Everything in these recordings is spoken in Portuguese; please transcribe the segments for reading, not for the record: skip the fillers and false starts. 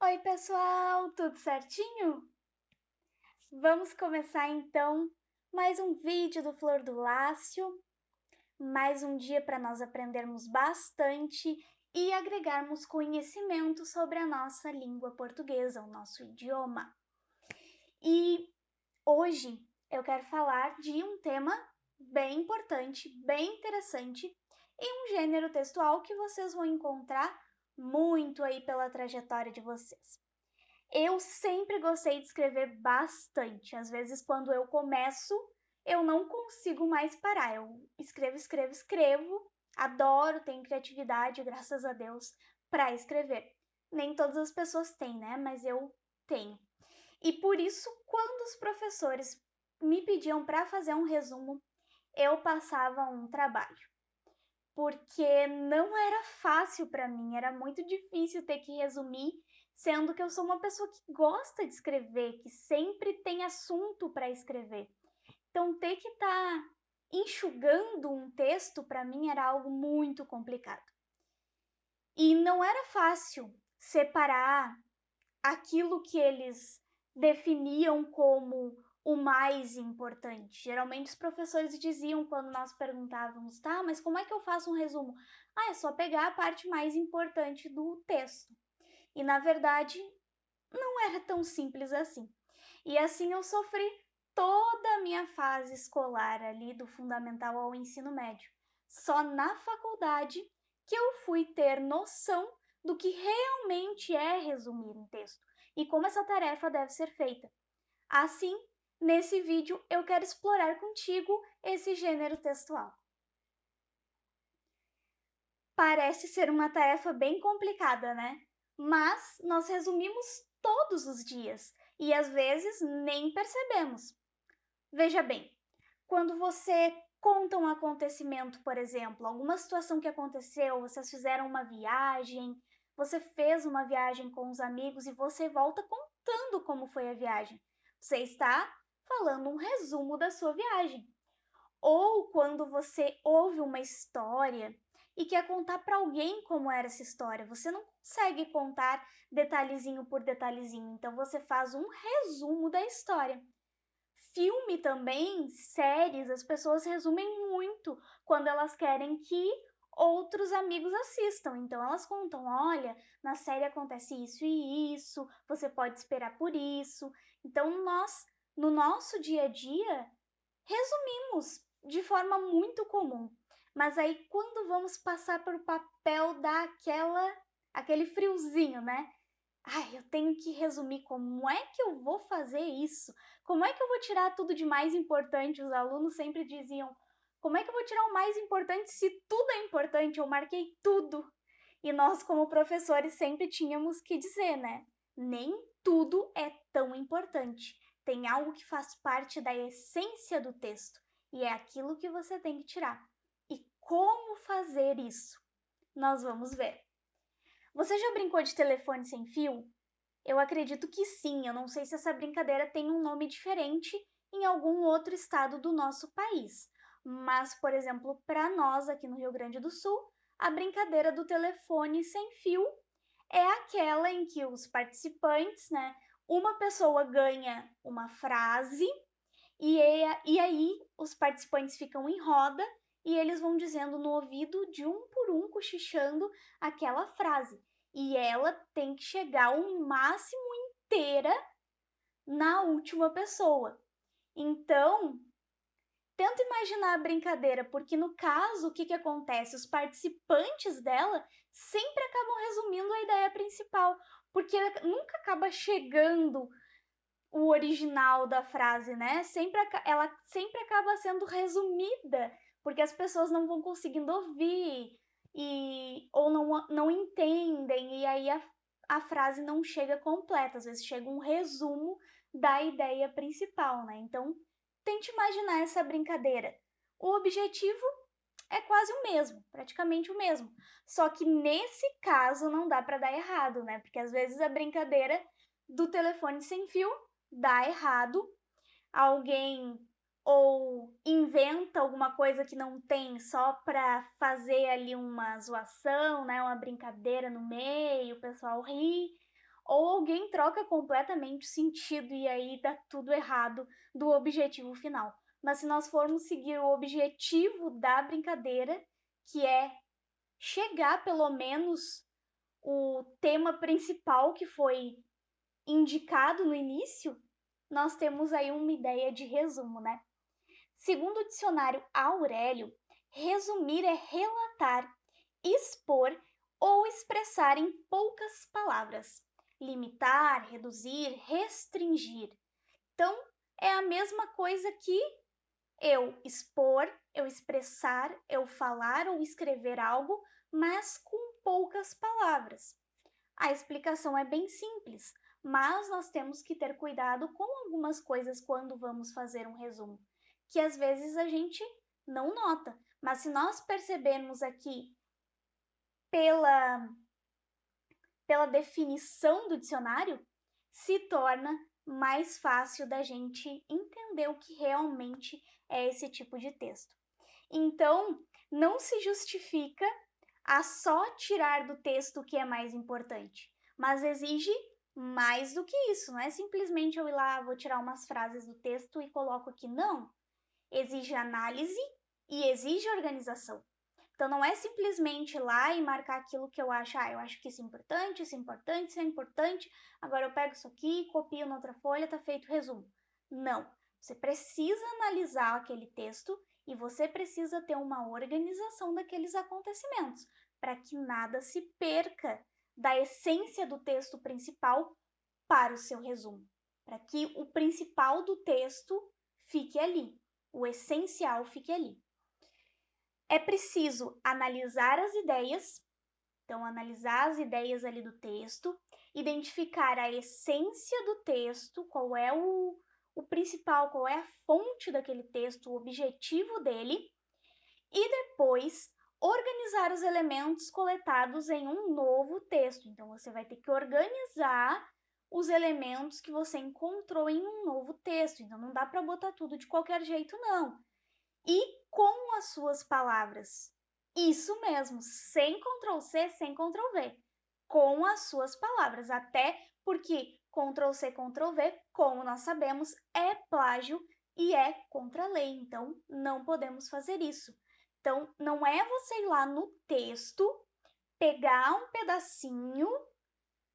Oi, pessoal, tudo certinho? Vamos começar então mais um vídeo do Flor do Lácio, mais um dia para nós aprendermos bastante e agregarmos conhecimento sobre a nossa língua portuguesa, o nosso idioma. E hoje eu quero falar de um tema bem importante, bem interessante e um gênero textual que vocês vão encontrar muito aí pela trajetória de vocês. Eu sempre gostei de escrever bastante. Às vezes, quando eu começo, eu não consigo mais parar. Eu escrevo, escrevo, escrevo. Adoro, tenho criatividade, graças a Deus, para escrever. Nem todas as pessoas têm, né? Mas eu tenho. E por isso, quando os professores me pediam para fazer um resumo, eu passava um trabalho. Porque não era fácil para mim, era muito difícil ter que resumir, sendo que eu sou uma pessoa que gosta de escrever, que sempre tem assunto para escrever. Então, ter que estar enxugando um texto para mim era algo muito complicado. E não era fácil separar aquilo que eles definiam como o mais importante. Geralmente os professores diziam quando nós perguntávamos, tá, mas como é que eu faço um resumo? Ah, é só pegar a parte mais importante do texto. E na verdade, não era tão simples assim. E assim eu sofri toda a minha fase escolar ali do fundamental ao ensino médio. Só na faculdade que eu fui ter noção do que realmente é resumir um texto e como essa tarefa deve ser feita. Assim, nesse vídeo eu quero explorar contigo esse gênero textual. Parece ser uma tarefa bem complicada, né? Mas nós resumimos todos os dias e às vezes nem percebemos. Veja bem, quando você conta um acontecimento, por exemplo, alguma situação que aconteceu, vocês fizeram uma viagem, você fez uma viagem com os amigos e você volta contando como foi a viagem. Você está falando um resumo da sua viagem. Ou quando você ouve uma história e quer contar para alguém como era essa história, você não consegue contar detalhezinho por detalhezinho, então você faz um resumo da história. Filme também, séries, as pessoas resumem muito quando elas querem que outros amigos assistam. Então elas contam, olha, na série acontece isso e isso, você pode esperar por isso. Então nós, no nosso dia a dia, resumimos de forma muito comum. Mas aí quando vamos passar para o papel daquela aquele friozinho, né? Ai, eu tenho que resumir como é que eu vou fazer isso? Como é que eu vou tirar tudo de mais importante? Os alunos sempre diziam: como é que eu vou tirar o mais importante se tudo é importante? Eu marquei tudo. E nós, como professores, sempre tínhamos que dizer, né? Nem tudo é tão importante. Tem algo que faz parte da essência do texto e é aquilo que você tem que tirar. E como fazer isso? Nós vamos ver. Você já brincou de telefone sem fio? Eu acredito que sim, eu não sei se essa brincadeira tem um nome diferente em algum outro estado do nosso país. Mas, por exemplo, para nós aqui no Rio Grande do Sul, a brincadeira do telefone sem fio é aquela em que os participantes, né, uma pessoa ganha uma frase e aí os participantes ficam em roda e eles vão dizendo no ouvido de um por um, cochichando aquela frase. E ela tem que chegar o máximo inteira na última pessoa. Então, tenta imaginar a brincadeira, porque no caso, o que, que acontece? Os participantes dela sempre acabam resumindo a ideia principal, porque nunca acaba chegando o original da frase, né? Ela sempre acaba sendo resumida, porque as pessoas não vão conseguindo ouvir ou não entendem, e aí a frase não chega completa, às vezes chega um resumo da ideia principal, né? Então, tente imaginar essa brincadeira. O objetivo é quase o mesmo, praticamente o mesmo. Só que nesse caso não dá para dar errado, né? Porque às vezes a brincadeira do telefone sem fio dá errado, alguém ou inventa alguma coisa que não tem só para fazer ali uma zoação, né, uma brincadeira no meio, o pessoal ri, ou alguém troca completamente o sentido e aí dá tudo errado do objetivo final. Mas se nós formos seguir o objetivo da brincadeira, que é chegar pelo menos o tema principal que foi indicado no início, nós temos aí uma ideia de resumo, né? Segundo o dicionário Aurélio, resumir é relatar, expor ou expressar em poucas palavras, limitar, reduzir, restringir. Então, é a mesma coisa que eu expor, eu expressar, eu falar ou escrever algo, mas com poucas palavras. A explicação é bem simples, mas nós temos que ter cuidado com algumas coisas quando vamos fazer um resumo, que às vezes a gente não nota, mas se nós percebermos aqui pela, pela definição do dicionário, se torna mais fácil da gente entender o que realmente é esse tipo de texto. Então, não se justifica a só tirar do texto o que é mais importante, mas exige mais do que isso, não é simplesmente eu ir lá, vou tirar umas frases do texto e coloco aqui, não. Exige análise e exige organização. Então não é simplesmente ir lá e marcar aquilo que eu acho, eu acho que isso é importante, isso é importante, isso é importante, agora eu pego isso aqui, copio na outra folha, tá feito o resumo. Não, você precisa analisar aquele texto e você precisa ter uma organização daqueles acontecimentos, para que nada se perca da essência do texto principal para o seu resumo, para que o principal do texto fique ali, o essencial fique ali. É preciso analisar as ideias, então analisar as ideias ali do texto, identificar a essência do texto, qual é o principal, qual é a fonte daquele texto, o objetivo dele, e depois organizar os elementos coletados em um novo texto. Então você vai ter que organizar os elementos que você encontrou em um novo texto. Então não dá para botar tudo de qualquer jeito, não. E com as suas palavras. Isso mesmo, sem Ctrl+C, sem Ctrl+V. Com as suas palavras, até porque Ctrl+C, Ctrl+V, como nós sabemos, é plágio e é contra a lei, então não podemos fazer isso. Então, não é você ir lá no texto, pegar um pedacinho,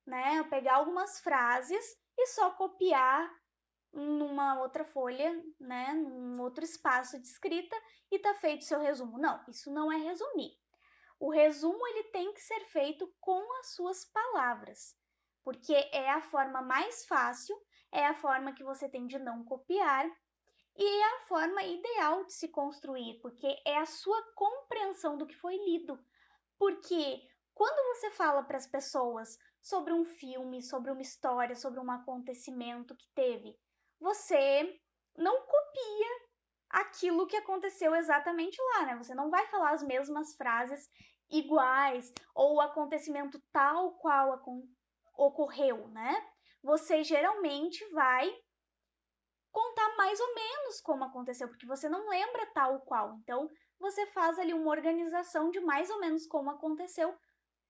né, pegar algumas frases e só copiar numa outra folha, né, num outro espaço de escrita e tá feito seu resumo. Não, isso não é resumir. O resumo ele tem que ser feito com as suas palavras, porque é a forma mais fácil, é a forma que você tem de não copiar e é a forma ideal de se construir, porque é a sua compreensão do que foi lido. Porque quando você fala para as pessoas sobre um filme, sobre uma história, sobre um acontecimento que teve, você não copia aquilo que aconteceu exatamente lá, né? Você não vai falar as mesmas frases iguais ou o acontecimento tal qual ocorreu, né? Você geralmente vai contar mais ou menos como aconteceu, porque você não lembra tal qual. Então, você faz ali uma organização de mais ou menos como aconteceu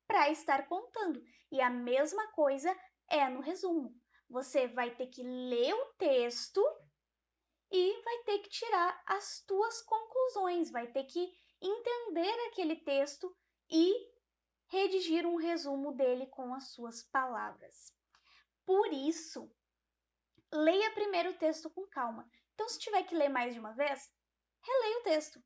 para estar contando. E a mesma coisa é no resumo. Você vai ter que ler o texto e vai ter que tirar as tuas conclusões, vai ter que entender aquele texto e redigir um resumo dele com as suas palavras. Por isso, leia primeiro o texto com calma. Então, se tiver que ler mais de uma vez, releia o texto.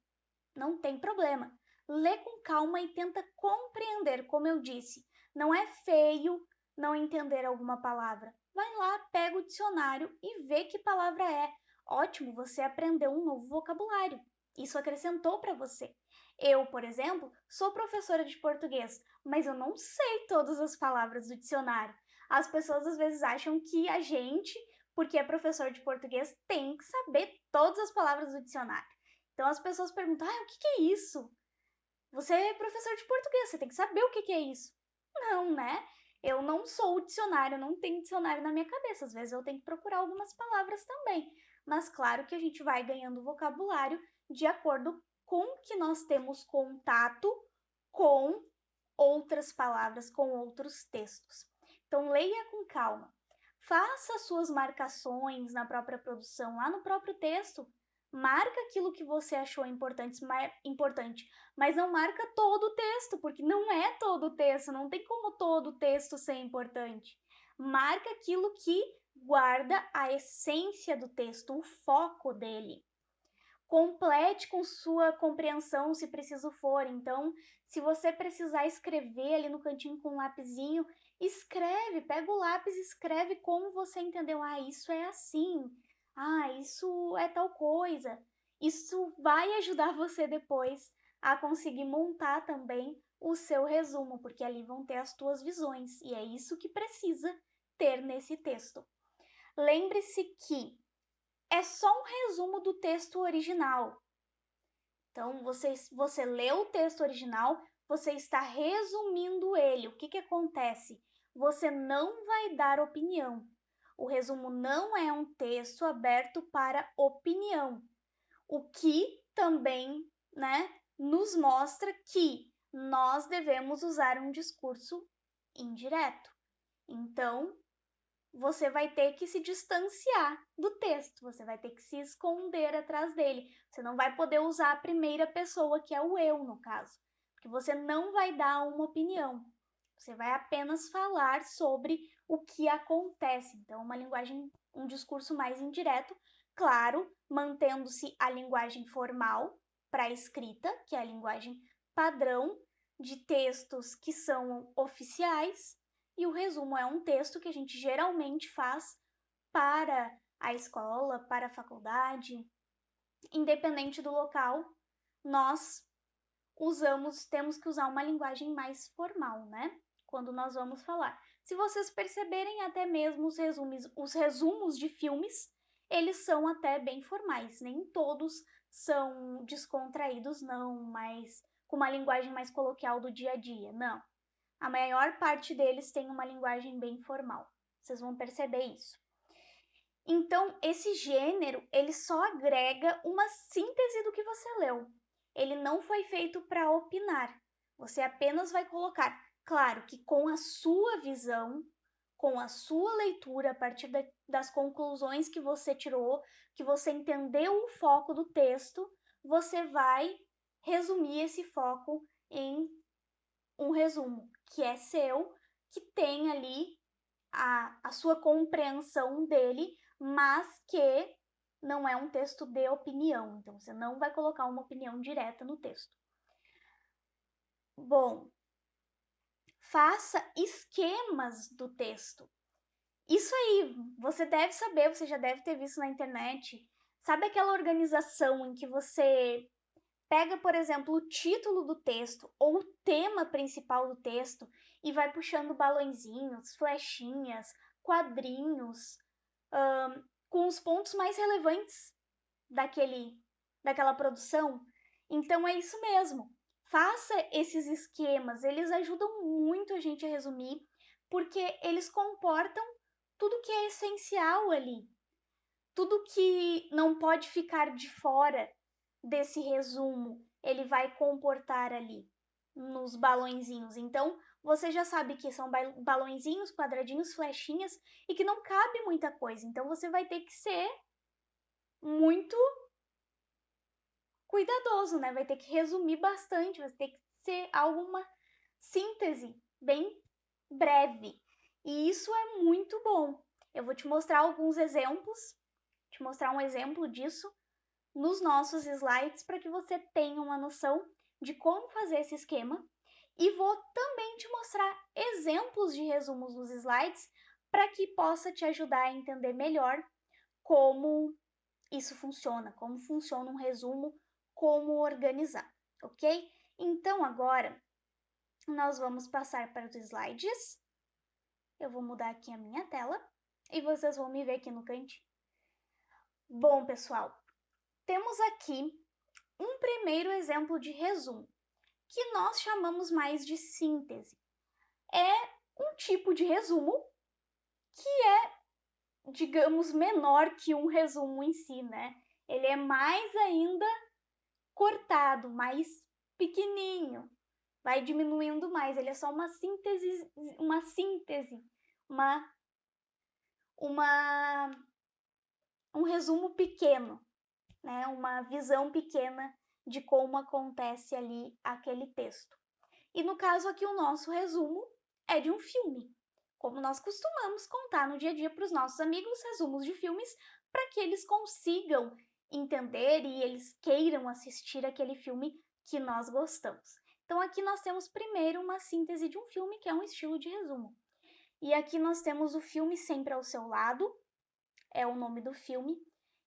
Não tem problema. Lê com calma e tenta compreender, como eu disse. Não é feio não entender alguma palavra. Vai lá, pega o dicionário e vê que palavra é. Ótimo, você aprendeu um novo vocabulário. Isso acrescentou para você. Eu, por exemplo, sou professora de português, mas eu não sei todas as palavras do dicionário. As pessoas às vezes acham que a gente, porque é professor de português, tem que saber todas as palavras do dicionário. Então as pessoas perguntam, o que é isso? Você é professor de português, você tem que saber o que é isso. Não, né? Eu não sou o dicionário, eu não tenho dicionário na minha cabeça. Às vezes eu tenho que procurar algumas palavras também. Mas claro que a gente vai ganhando vocabulário de acordo com que nós temos contato com outras palavras, com outros textos. Então, leia com calma. Faça suas marcações na própria produção, lá no próprio texto. Marca aquilo que você achou importante, mas não marca todo o texto, porque não é todo o texto, não tem como todo o texto ser importante. Marca aquilo que guarda a essência do texto, o foco dele. Complete com sua compreensão, se preciso for. Então, se você precisar escrever ali no cantinho com um lapisinho, escreve, pega o lápis e escreve como você entendeu. Ah, isso é assim. Ah, isso é tal coisa. Isso vai ajudar você depois a conseguir montar também o seu resumo, porque ali vão ter as tuas visões, e é isso que precisa ter nesse texto. Lembre-se que é só um resumo do texto original. Então, você lê o texto original, você está resumindo ele. O que acontece? Você não vai dar opinião. O resumo não é um texto aberto para opinião. O que também, nos mostra que nós devemos usar um discurso indireto. Então, você vai ter que se distanciar do texto, você vai ter que se esconder atrás dele. Você não vai poder usar a primeira pessoa, que é o eu, no caso, porque você não vai dar uma opinião. Você vai apenas falar sobre o que acontece. Então, uma linguagem, um discurso mais indireto, claro, mantendo-se a linguagem formal para a escrita, que é a linguagem padrão de textos que são oficiais, e o resumo é um texto que a gente geralmente faz para a escola, para a faculdade, independente do local, nós temos que usar uma linguagem mais formal, né? Quando nós vamos falar. Se vocês perceberem, até mesmo os resumos de filmes, eles são até bem formais, nem todos são descontraídos, não, mas com uma linguagem mais coloquial do dia a dia, não. A maior parte deles tem uma linguagem bem formal. Vocês vão perceber isso. Então, esse gênero, ele só agrega uma síntese do que você leu. Ele não foi feito para opinar. Você apenas vai colocar, claro que com a sua visão, com a sua leitura, a partir das conclusões que você tirou, que você entendeu o foco do texto, você vai resumir esse foco em um resumo que é seu, que tem ali a sua compreensão dele, mas que não é um texto de opinião. Então, você não vai colocar uma opinião direta no texto. Bom, faça esquemas do texto. Isso aí, você deve saber, você já deve ter visto na internet. Sabe aquela organização em que você pega, por exemplo, o título do texto ou o tema principal do texto e vai puxando balõezinhos, flechinhas, quadrinhos, com os pontos mais relevantes daquela produção? Então é isso mesmo. Faça esses esquemas, eles ajudam muito a gente a resumir, porque eles comportam tudo que é essencial ali. Tudo que não pode ficar de fora desse resumo, ele vai comportar ali nos balõezinhos. Então, você já sabe que são balõezinhos, quadradinhos, flechinhas e que não cabe muita coisa. Então, você vai ter que ser muito cuidadoso, né? Vai ter que resumir bastante, vai ter que ser alguma síntese bem breve. E isso é muito bom. Eu vou te mostrar alguns exemplos, te mostrar um exemplo disso nos nossos slides para que você tenha uma noção de como fazer esse esquema, e vou também te mostrar exemplos de resumos nos slides para que possa te ajudar a entender melhor como isso funciona, como funciona um resumo, como organizar, ok? Então agora nós vamos passar para os slides. Eu vou mudar aqui a minha tela e vocês vão me ver aqui no cantinho. Bom, pessoal, temos aqui um primeiro exemplo de resumo, que nós chamamos mais de síntese. É um tipo de resumo que é, digamos, menor que um resumo em si, né? Ele é mais ainda cortado, mais pequenininho, vai diminuindo mais. Ele é só uma síntese, uma, uma um resumo pequeno, né? Uma visão pequena de como acontece ali aquele texto. E no caso aqui, o nosso resumo é de um filme, como nós costumamos contar no dia a dia para os nossos amigos resumos de filmes, para que eles consigam entender e eles queiram assistir aquele filme que nós gostamos. Então aqui nós temos primeiro uma síntese de um filme, que é um estilo de resumo. E aqui nós temos o filme Sempre ao Seu Lado, é o nome do filme,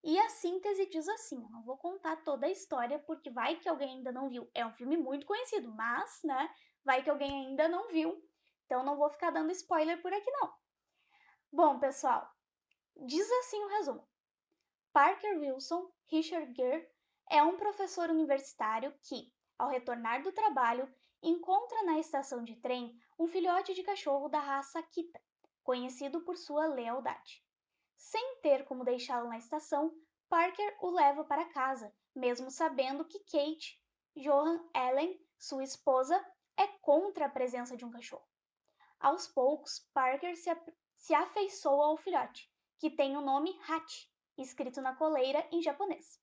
e a síntese diz assim, eu não vou contar toda a história, porque vai que alguém ainda não viu. É um filme muito conhecido, mas, né, vai que alguém ainda não viu, então não vou ficar dando spoiler por aqui não. Bom, pessoal, diz assim o resumo. Parker Wilson Richard Gere é um professor universitário que, ao retornar do trabalho, encontra na estação de trem um filhote de cachorro da raça Akita, conhecido por sua lealdade. Sem ter como deixá-lo na estação, Parker o leva para casa, mesmo sabendo que Kate, Johan Ellen, sua esposa, é contra a presença de um cachorro. Aos poucos, Parker se afeiçoa ao filhote, que tem o nome Hachi, escrito na coleira em japonês.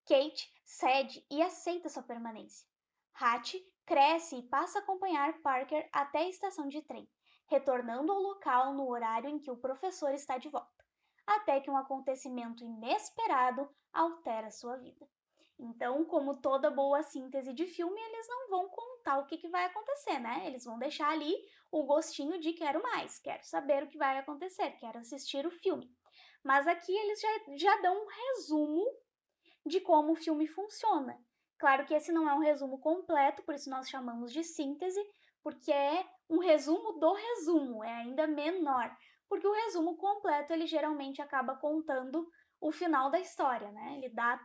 Kate cede e aceita sua permanência. Hachi cresce e passa a acompanhar Parker até a estação de trem, retornando ao local no horário em que o professor está de volta, até que um acontecimento inesperado altera sua vida. Então, como toda boa síntese de filme, eles não vão contar o que vai acontecer, né? Eles vão deixar ali o gostinho de quero mais, quero saber o que vai acontecer, quero assistir o filme. Mas aqui eles já dão um resumo de como o filme funciona. Claro que esse não é um resumo completo, por isso nós chamamos de síntese, porque é um resumo do resumo, é ainda menor, porque o resumo completo ele geralmente acaba contando o final da história, né? Ele dá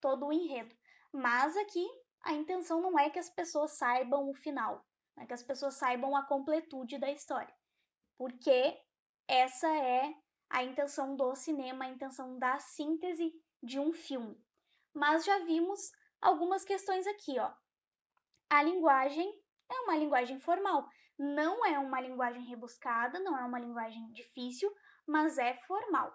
todo o enredo. Mas aqui a intenção não é que as pessoas saibam o final, é que as pessoas saibam a completude da história, porque essa é a intenção do cinema, a intenção da síntese de um filme. Mas já vimos algumas questões aqui, ó. A linguagem é uma linguagem formal, não é uma linguagem rebuscada, não é uma linguagem difícil, mas é formal.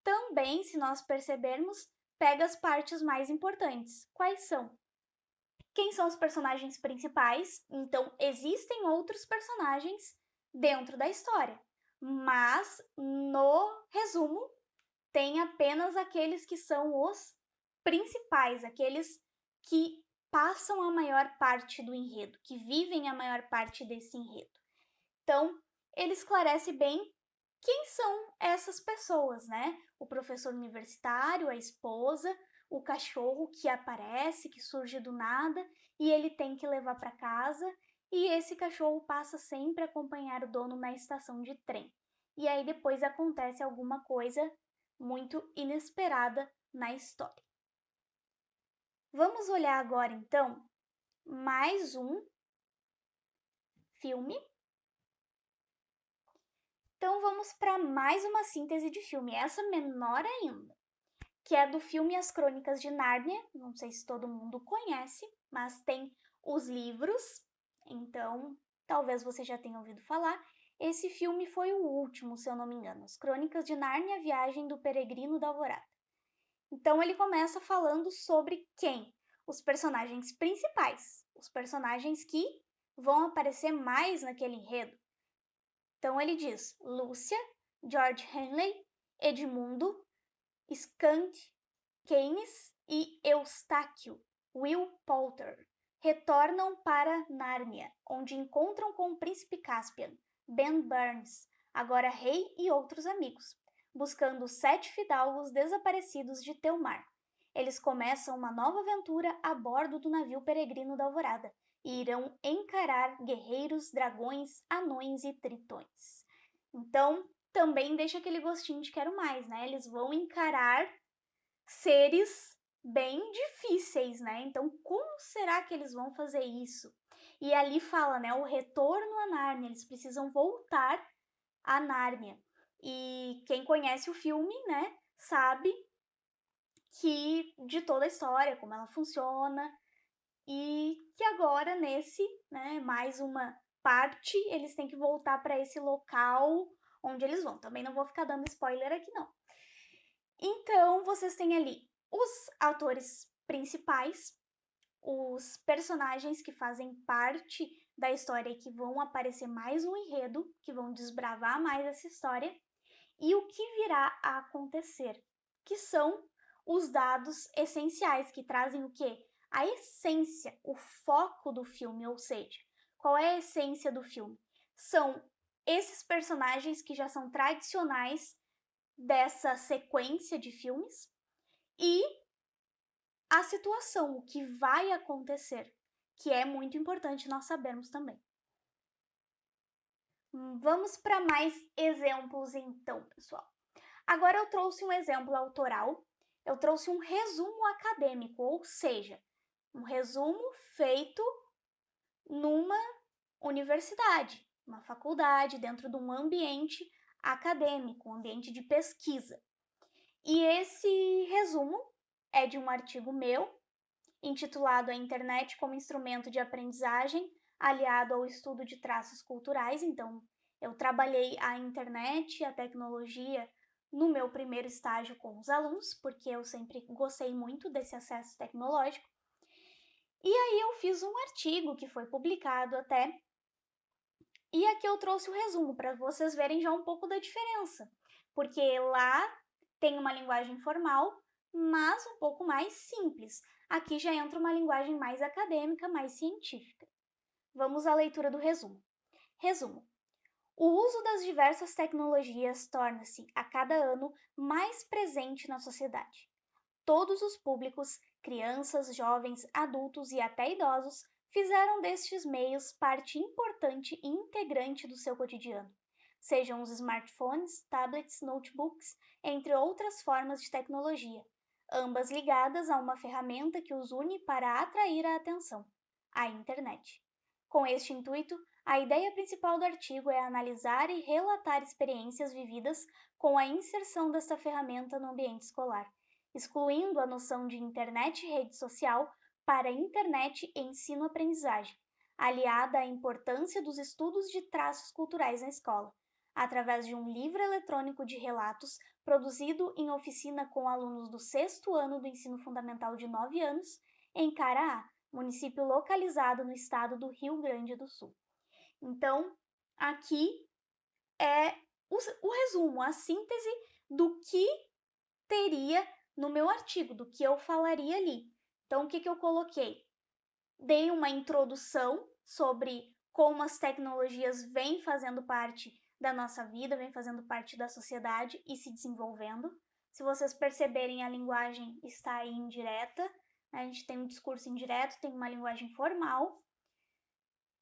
Também, se nós percebermos, pega as partes mais importantes. Quais são? Quem são os personagens principais? Então, existem outros personagens dentro da história, mas no resumo tem apenas aqueles que são os principais, aqueles que passam a maior parte do enredo, que vivem a maior parte desse enredo. Então, ele esclarece bem quem são essas pessoas, né? O professor universitário, a esposa, o cachorro que aparece, que surge do nada e ele tem que levar para casa, e esse cachorro passa sempre a acompanhar o dono na estação de trem. E aí depois acontece alguma coisa muito inesperada na história. Vamos olhar agora então mais um filme. Então vamos para mais uma síntese de filme, essa menor ainda, que é do filme As Crônicas de Nárnia. Não sei se todo mundo conhece, mas tem os livros, então talvez você já tenha ouvido falar. Esse filme foi o último, se eu não me engano, As Crônicas de Nárnia, Viagem do Peregrino da Alvorada. Então ele começa falando sobre quem? Os personagens principais, os personagens que vão aparecer mais naquele enredo. Então ele diz Lúcia, George Henley, Edmundo, Skunk, Keynes e Eustáquio, Will Poulter, retornam para Nárnia, onde encontram com o príncipe Caspian, Ben Burns, agora rei e outros amigos, buscando os 7 fidalgos desaparecidos de Telmar. Eles começam uma nova aventura a bordo do navio peregrino da Alvorada e irão encarar guerreiros, dragões, anões e tritões. Então, também deixa aquele gostinho de quero mais, né? Eles vão encarar seres bem difíceis, né? Então, como será que eles vão fazer isso? E ali fala, né, o retorno a Nárnia, eles precisam voltar a Nárnia. E quem conhece o filme, né, sabe que de toda a história, como ela funciona, e que agora nesse, né, mais uma parte, eles têm que voltar para esse local onde eles vão. Também não vou ficar dando spoiler aqui, não. Então, vocês têm ali os atores principais, os personagens que fazem parte da história e que vão aparecer mais no enredo, que vão desbravar mais essa história, e o que virá a acontecer, que são os dados essenciais, que trazem o quê? A essência, o foco do filme, ou seja, qual é a essência do filme? São esses personagens que já são tradicionais dessa sequência de filmes e a situação, o que vai acontecer, que é muito importante nós sabermos também. Vamos para mais exemplos então, pessoal. Agora eu trouxe um exemplo autoral, eu trouxe um resumo acadêmico, ou seja, um resumo feito numa universidade, uma faculdade, dentro de um ambiente acadêmico, um ambiente de pesquisa. E esse resumo é de um artigo meu, intitulado A Internet como Instrumento de Aprendizagem, aliado ao estudo de traços culturais. Então, eu trabalhei a internet e a tecnologia no meu primeiro estágio com os alunos, porque eu sempre gostei muito desse acesso tecnológico. E aí eu fiz um artigo que foi publicado até, e aqui eu trouxe o resumo para vocês verem já um pouco da diferença, porque lá tem uma linguagem formal, mas um pouco mais simples. Aqui já entra uma linguagem mais acadêmica, mais científica. Vamos à leitura do resumo. Resumo. O uso das diversas tecnologias torna-se, a cada ano, mais presente na sociedade. Todos os públicos, crianças, jovens, adultos e até idosos, fizeram destes meios parte importante e integrante do seu cotidiano, sejam os smartphones, tablets, notebooks, entre outras formas de tecnologia, ambas ligadas a uma ferramenta que os une para atrair a atenção, a internet. Com este intuito, a ideia principal do artigo é analisar e relatar experiências vividas com a inserção desta ferramenta no ambiente escolar, excluindo a noção de internet e rede social para internet e ensino-aprendizagem, aliada à importância dos estudos de traços culturais na escola, através de um livro eletrônico de relatos produzido em oficina com alunos do 6º ano do ensino fundamental de 9 anos, em Caraá, município localizado no estado do Rio Grande do Sul. Então, aqui é o resumo, a síntese do que teria no meu artigo, do que eu falaria ali. Então, o que eu coloquei? Dei uma introdução sobre como as tecnologias vêm fazendo parte da nossa vida, vêm fazendo parte da sociedade e se desenvolvendo. Se vocês perceberem, a linguagem está aí indireta, a gente tem um discurso indireto, tem uma linguagem formal,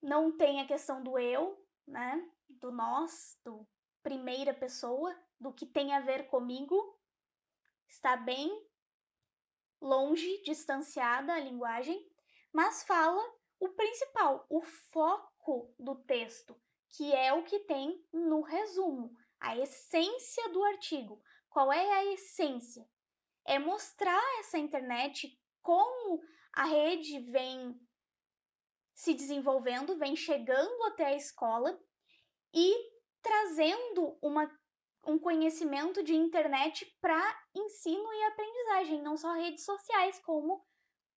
não tem a questão do eu, né, do nós, do primeira pessoa, do que tem a ver comigo, está bem longe, distanciada a linguagem, mas fala o principal, o foco do texto, que é o que tem no resumo, a essência do artigo. Qual é a essência? É mostrar essa internet, como a rede vem se desenvolvendo, vem chegando até a escola e trazendo um conhecimento de internet para ensino e aprendizagem, não só redes sociais, como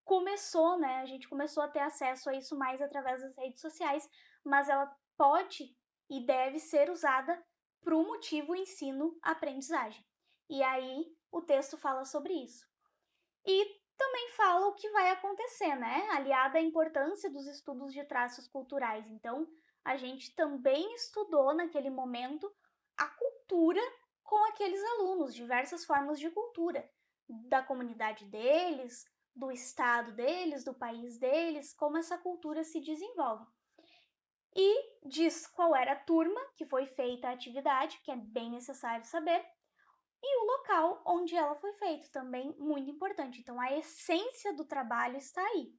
começou, né? A gente começou a ter acesso a isso mais através das redes sociais, mas ela pode e deve ser usada para o motivo ensino-aprendizagem. E aí o texto fala sobre isso. E também fala o que vai acontecer, né? Aliada à importância dos estudos de traços culturais. Então, a gente também estudou naquele momento a cultura com aqueles alunos, diversas formas de cultura, da comunidade deles, do estado deles, do país deles, como essa cultura se desenvolve. E diz qual era a turma que foi feita a atividade, que é bem necessário saber, e o local onde ela foi feita, também muito importante. Então, a essência do trabalho está aí.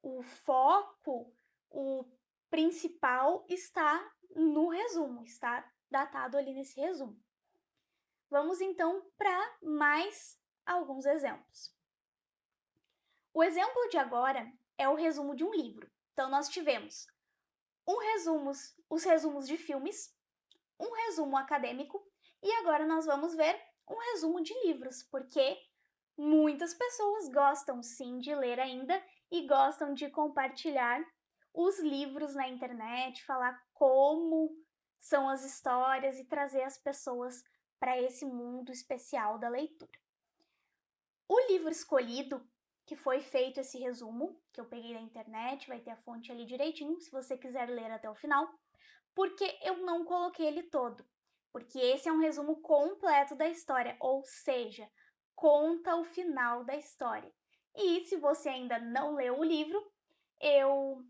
O foco, o principal está no resumo, está datado ali nesse resumo. Vamos então para mais alguns exemplos. O exemplo de agora é o resumo de um livro. Então, nós tivemos os resumos de filmes, um resumo acadêmico e agora nós vamos ver um resumo de livros, porque muitas pessoas gostam sim de ler ainda e gostam de compartilhar os livros na internet, falar como são as histórias e trazer as pessoas para esse mundo especial da leitura. O livro escolhido, que foi feito esse resumo, que eu peguei da internet, vai ter a fonte ali direitinho, se você quiser ler até o final, porque eu não coloquei ele todo, porque esse é um resumo completo da história, ou seja, conta o final da história. E se você ainda não leu o livro, eu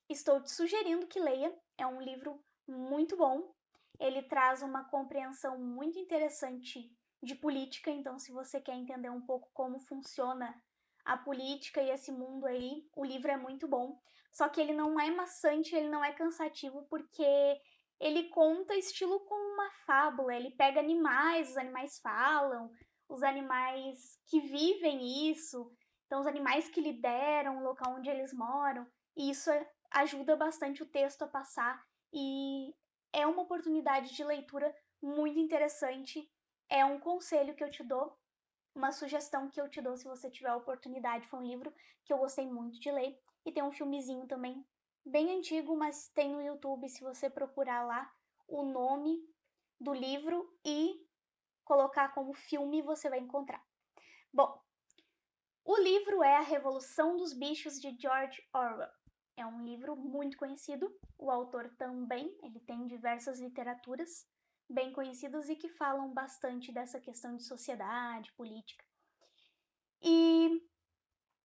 estou te sugerindo que leia, é um livro muito bom, ele traz uma compreensão muito interessante de política, então se você quer entender um pouco como funciona a política e esse mundo aí, o livro é muito bom. Só que ele não é maçante, ele não é cansativo, porque ele conta estilo como uma fábula, ele pega animais, os animais falam, os animais que vivem isso, então os animais que lideram o local onde eles moram, e isso ajuda bastante o texto a passar e é uma oportunidade de leitura muito interessante. É um conselho que eu te dou, uma sugestão que eu te dou se você tiver a oportunidade. Foi um livro que eu gostei muito de ler e tem um filmezinho também, bem antigo, mas tem no YouTube, se você procurar lá o nome do livro e colocar como filme, você vai encontrar. Bom, o livro é A Revolução dos Bichos, de George Orwell. É um livro muito conhecido, o autor também, ele tem diversas literaturas bem conhecidas e que falam bastante dessa questão de sociedade, política. E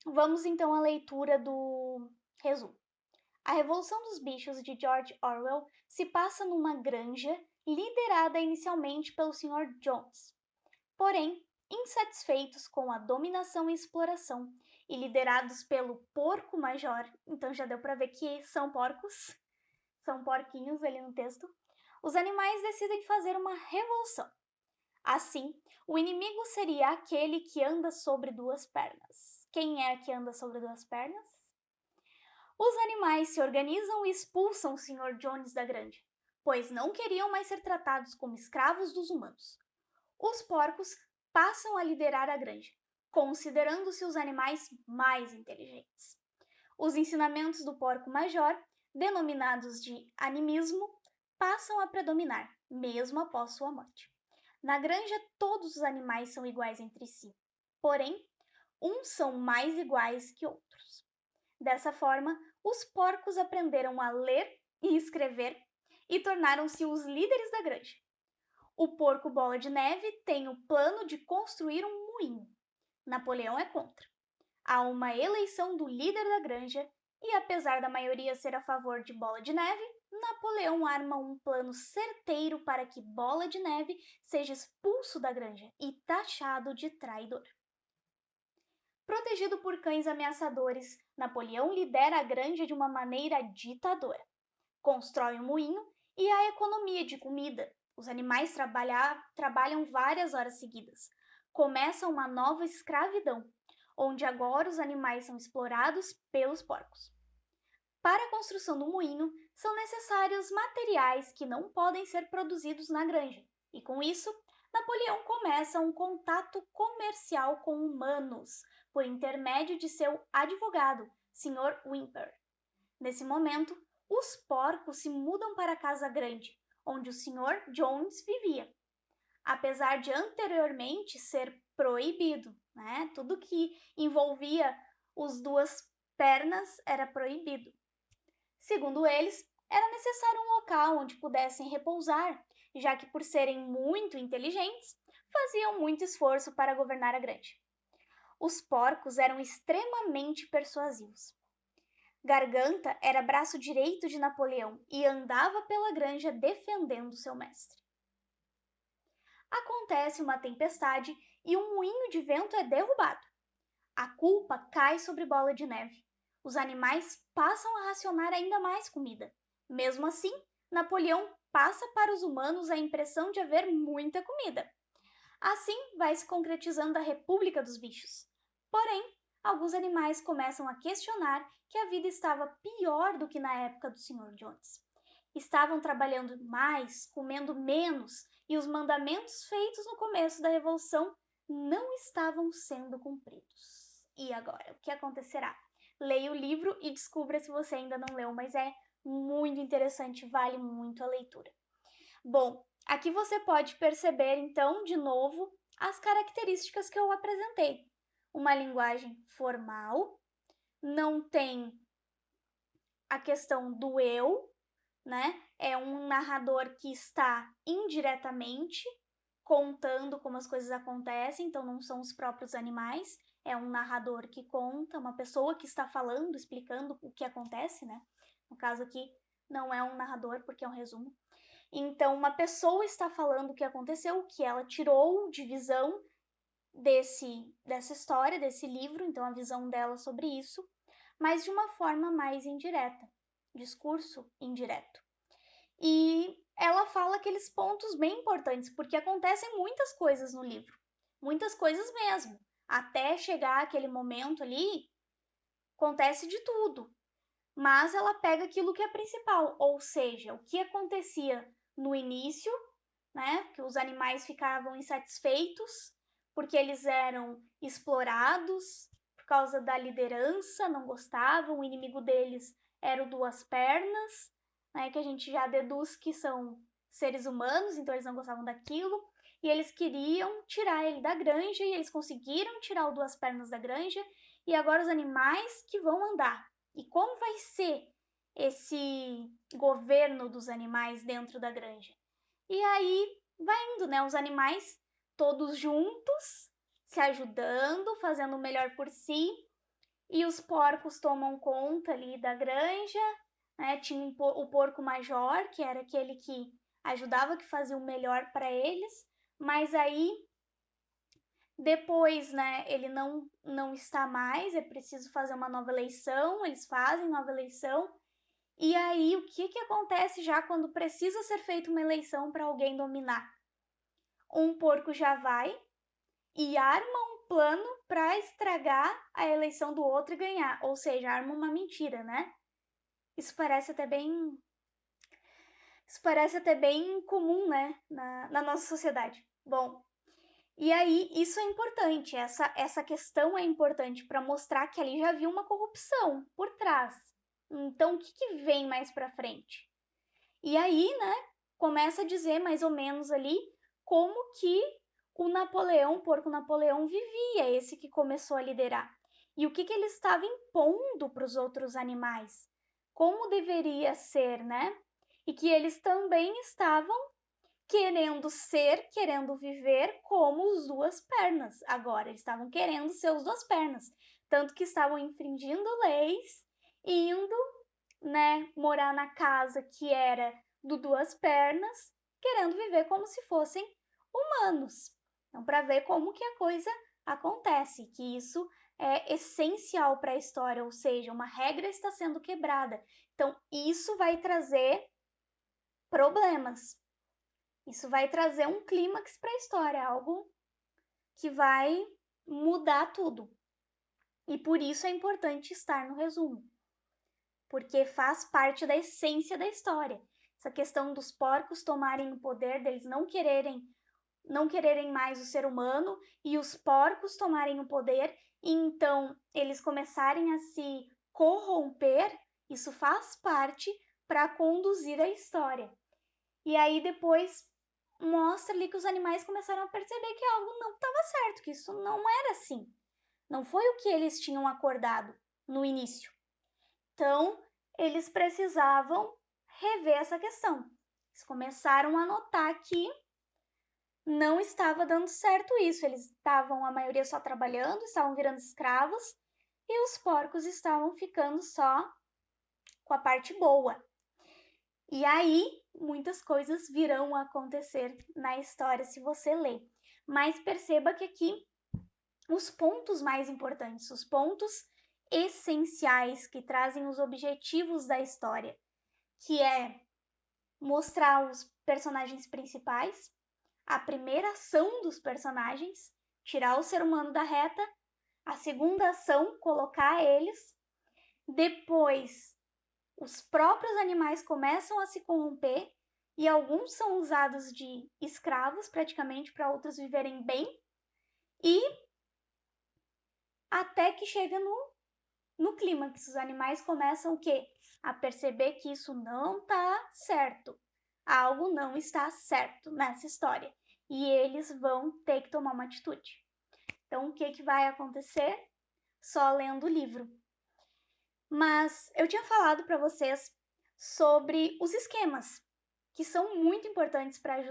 vamos então à leitura do resumo. A Revolução dos Bichos, de George Orwell, se passa numa granja liderada inicialmente pelo Sr. Jones. Porém, insatisfeitos com a dominação e exploração e liderados pelo Porco Major, então já deu para ver que são porcos, são porquinhos ali no texto, os animais decidem fazer uma revolução. Assim, o inimigo seria aquele que anda sobre duas pernas. Quem é que anda sobre duas pernas? Os animais se organizam e expulsam o Sr. Jones da granja, pois não queriam mais ser tratados como escravos dos humanos. Os porcos passam a liderar a granja, considerando-se os animais mais inteligentes. Os ensinamentos do porco major, denominados de animismo, passam a predominar, mesmo após sua morte. Na granja, todos os animais são iguais entre si, porém, uns são mais iguais que outros. Dessa forma, os porcos aprenderam a ler e escrever e tornaram-se os líderes da granja. O porco Bola de Neve tem o plano de construir um moinho. Napoleão é contra. Há uma eleição do líder da granja e, apesar da maioria ser a favor de Bola de Neve, Napoleão arma um plano certeiro para que Bola de Neve seja expulso da granja e taxado de traidor. Protegido por cães ameaçadores, Napoleão lidera a granja de uma maneira ditadora. Constrói um moinho e a economia de comida. Os animais trabalham várias horas seguidas. Começa uma nova escravidão, onde agora os animais são explorados pelos porcos. Para a construção do moinho, são necessários materiais que não podem ser produzidos na granja, e com isso, Napoleão começa um contato comercial com humanos, por intermédio de seu advogado, Sr. Whymper. Nesse momento, os porcos se mudam para a casa grande, onde o Sr. Jones vivia. Apesar de anteriormente ser proibido, né? Tudo que envolvia as duas pernas era proibido. Segundo eles, era necessário um local onde pudessem repousar, já que por serem muito inteligentes, faziam muito esforço para governar a granja. Os porcos eram extremamente persuasivos. Garganta era braço direito de Napoleão e andava pela granja defendendo seu mestre. Acontece uma tempestade e um moinho de vento é derrubado. A culpa cai sobre Bola de Neve. Os animais passam a racionar ainda mais comida. Mesmo assim, Napoleão passa para os humanos a impressão de haver muita comida. Assim vai se concretizando a República dos Bichos. Porém, alguns animais começam a questionar que a vida estava pior do que na época do Sr. Jones. Estavam trabalhando mais, comendo menos, e os mandamentos feitos no começo da Revolução não estavam sendo cumpridos. E agora, o que acontecerá? Leia o livro e descubra se você ainda não leu, mas é muito interessante, vale muito a leitura. Bom, aqui você pode perceber, então, de novo, as características que eu apresentei. Uma linguagem formal, não tem a questão do eu, né? É um narrador que está indiretamente contando como as coisas acontecem, então não são os próprios animais, é um narrador que conta, uma pessoa que está falando, explicando o que acontece, né? No caso aqui, não é um narrador, porque é um resumo. Então, uma pessoa está falando o que aconteceu, o que ela tirou de visão dessa história, desse livro, então a visão dela sobre isso, mas de uma forma mais indireta, discurso indireto. E ela fala aqueles pontos bem importantes, porque acontecem muitas coisas no livro, muitas coisas mesmo. Até chegar aquele momento ali, acontece de tudo. Mas ela pega aquilo que é principal, ou seja, o que acontecia no início, né? Que os animais ficavam insatisfeitos porque eles eram explorados por causa da liderança, não gostavam, o inimigo deles era o Duas Pernas, né? Que a gente já deduz que são seres humanos, então eles não gostavam daquilo. E eles queriam tirar ele da granja, e eles conseguiram tirar o Duas Pernas da granja, e agora os animais que vão andar. E como vai ser esse governo dos animais dentro da granja? E aí vai indo, né? Os animais todos juntos, se ajudando, fazendo o melhor por si. E os porcos tomam conta ali da granja, né? Tinha o porco major, que era aquele que ajudava, que fazia o melhor para eles. Mas aí, depois, né, ele não está mais, é preciso fazer uma nova eleição, eles fazem nova eleição. E aí, o que acontece já quando precisa ser feita uma eleição para alguém dominar? Um porco já vai e arma um plano para estragar a eleição do outro e ganhar, ou seja, arma uma mentira, né? Isso parece até bem comum, né, na nossa sociedade. Bom, e aí isso é importante, essa questão é importante para mostrar que ali já havia uma corrupção por trás. Então, o que vem mais para frente? E aí, né, começa a dizer mais ou menos ali como que o Napoleão, o porco Napoleão, vivia, esse que começou a liderar. E o que ele estava impondo para os outros animais. Como deveria ser, né? E que eles também estavam querendo viver como os Duas Pernas. Agora, eles estavam querendo ser os Duas Pernas. Tanto que estavam infringindo leis, indo, né, morar na casa que era do Duas Pernas, querendo viver como se fossem humanos. Então, para ver como que a coisa acontece, que isso é essencial para a história, ou seja, uma regra está sendo quebrada. Então, isso vai trazer problemas. Isso vai trazer um clímax para a história, algo que vai mudar tudo. E por isso é importante estar no resumo, porque faz parte da essência da história. Essa questão dos porcos tomarem o poder, deles não quererem mais o ser humano e os porcos tomarem o poder, e então eles começarem a se corromper, isso faz parte para conduzir a história. E aí depois mostra ali que os animais começaram a perceber que algo não estava certo, que isso não era assim. Não foi o que eles tinham acordado no início. Então, eles precisavam rever essa questão. Eles começaram a notar que não estava dando certo isso. Eles estavam, a maioria, só trabalhando, estavam virando escravos, e os porcos estavam ficando só com a parte boa. E aí, muitas coisas virão a acontecer na história se você ler. Mas perceba que aqui os pontos mais importantes, os pontos essenciais que trazem os objetivos da história, que é mostrar os personagens principais, a primeira ação dos personagens, tirar o ser humano da reta, a segunda ação, colocar eles. Depois, os próprios animais começam a se corromper e alguns são usados de escravos, praticamente, para outros viverem bem. E até que chega no clímax, os animais começam o quê? A perceber que isso não está certo. Algo não está certo nessa história. E eles vão ter que tomar uma atitude. Então, o que vai acontecer? Só lendo o livro. Mas eu tinha falado para vocês sobre os esquemas, que são muito importantes para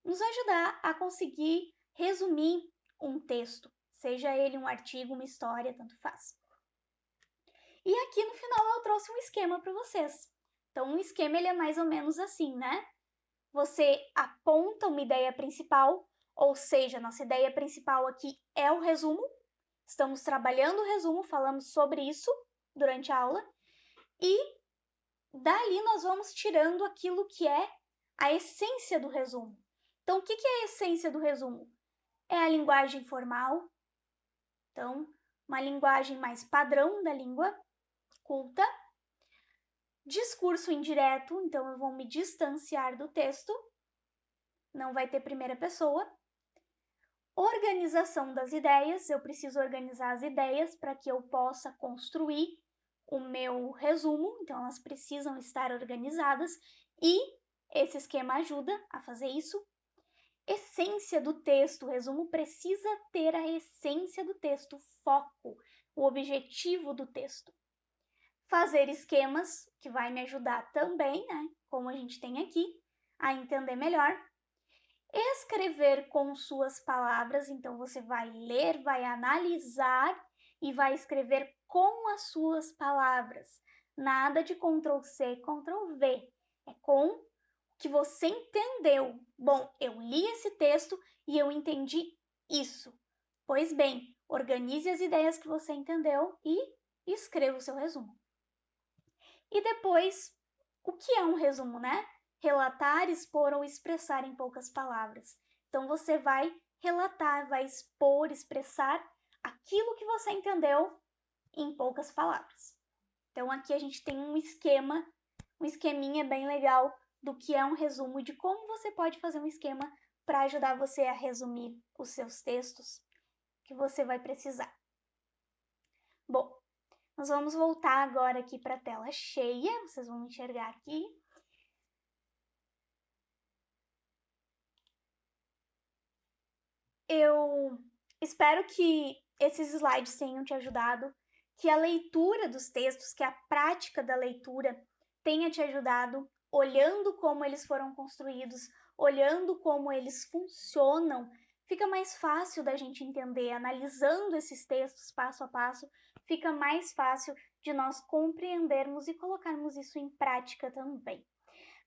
nos ajudar a conseguir resumir um texto, seja ele um artigo, uma história, tanto faz. E aqui no final eu trouxe um esquema para vocês. Então, um esquema ele é mais ou menos assim, né? Você aponta uma ideia principal, ou seja, nossa ideia principal aqui é o resumo. Estamos trabalhando o resumo, falamos sobre isso durante a aula. E dali nós vamos tirando aquilo que é a essência do resumo. Então, o que é a essência do resumo? É a linguagem formal. Então, uma linguagem mais padrão da língua culta. Discurso indireto, então eu vou me distanciar do texto. Não vai ter primeira pessoa. Organização das ideias, eu preciso organizar as ideias para que eu possa construir o meu resumo, então elas precisam estar organizadas e esse esquema ajuda a fazer isso. Essência do texto, o resumo precisa ter a essência do texto, o foco, o objetivo do texto. Fazer esquemas, que vai me ajudar também, né, como a gente tem aqui, a entender melhor. Escrever com suas palavras, então você vai ler, vai analisar e vai escrever com as suas palavras. Nada de Ctrl+C, Ctrl+V. É com o que você entendeu. Bom, eu li esse texto e eu entendi isso. Pois bem, organize as ideias que você entendeu e escreva o seu resumo. E depois, o que é um resumo, né? Relatar, expor ou expressar em poucas palavras. Então, você vai relatar, vai expor, expressar aquilo que você entendeu em poucas palavras. Então, aqui a gente tem um esqueminha bem legal do que é um resumo e de como você pode fazer um esquema para ajudar você a resumir os seus textos que você vai precisar. Bom, nós vamos voltar agora aqui para a tela cheia, vocês vão enxergar aqui. Eu espero que esses slides tenham te ajudado, que a leitura dos textos, que a prática da leitura tenha te ajudado, olhando como eles foram construídos, olhando como eles funcionam. Fica mais fácil da gente entender, analisando esses textos passo a passo, fica mais fácil de nós compreendermos e colocarmos isso em prática também.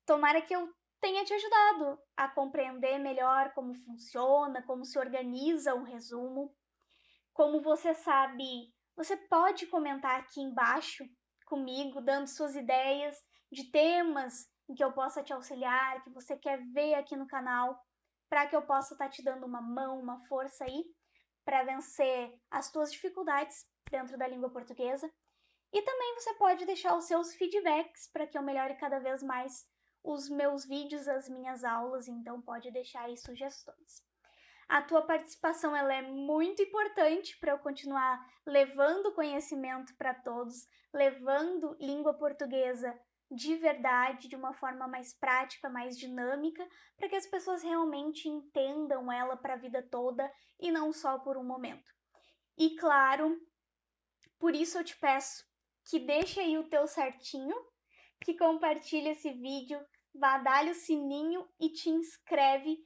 Tomara que eu tenha te ajudado a compreender melhor como funciona, como se organiza um resumo. Como você sabe, você pode comentar aqui embaixo comigo, dando suas ideias de temas em que eu possa te auxiliar, que você quer ver aqui no canal, para que eu possa estar te dando uma mão, uma força aí, para vencer as tuas dificuldades dentro da língua portuguesa. E também você pode deixar os seus feedbacks para que eu melhore cada vez mais os meus vídeos, as minhas aulas, então pode deixar aí sugestões. A tua participação ela é muito importante para eu continuar levando conhecimento para todos, levando língua portuguesa de verdade, de uma forma mais prática, mais dinâmica, para que as pessoas realmente entendam ela para a vida toda e não só por um momento. E claro, por isso eu te peço que deixe aí o teu certinho, que compartilhe esse vídeo, vá dar o sininho e te inscreve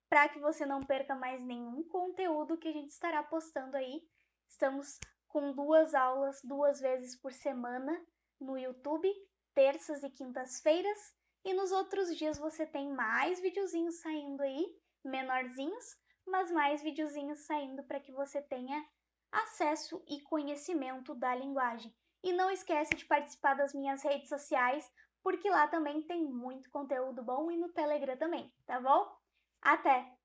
para que você não perca mais nenhum conteúdo que a gente estará postando aí. Estamos com 2 aulas 2 vezes por semana no YouTube, terças e quintas-feiras, e nos outros dias você tem mais videozinhos saindo aí, menorzinhos, mas mais videozinhos saindo para que você tenha acesso e conhecimento da linguagem. E não esquece de participar das minhas redes sociais, porque lá também tem muito conteúdo bom e no Telegram também, tá bom? Até!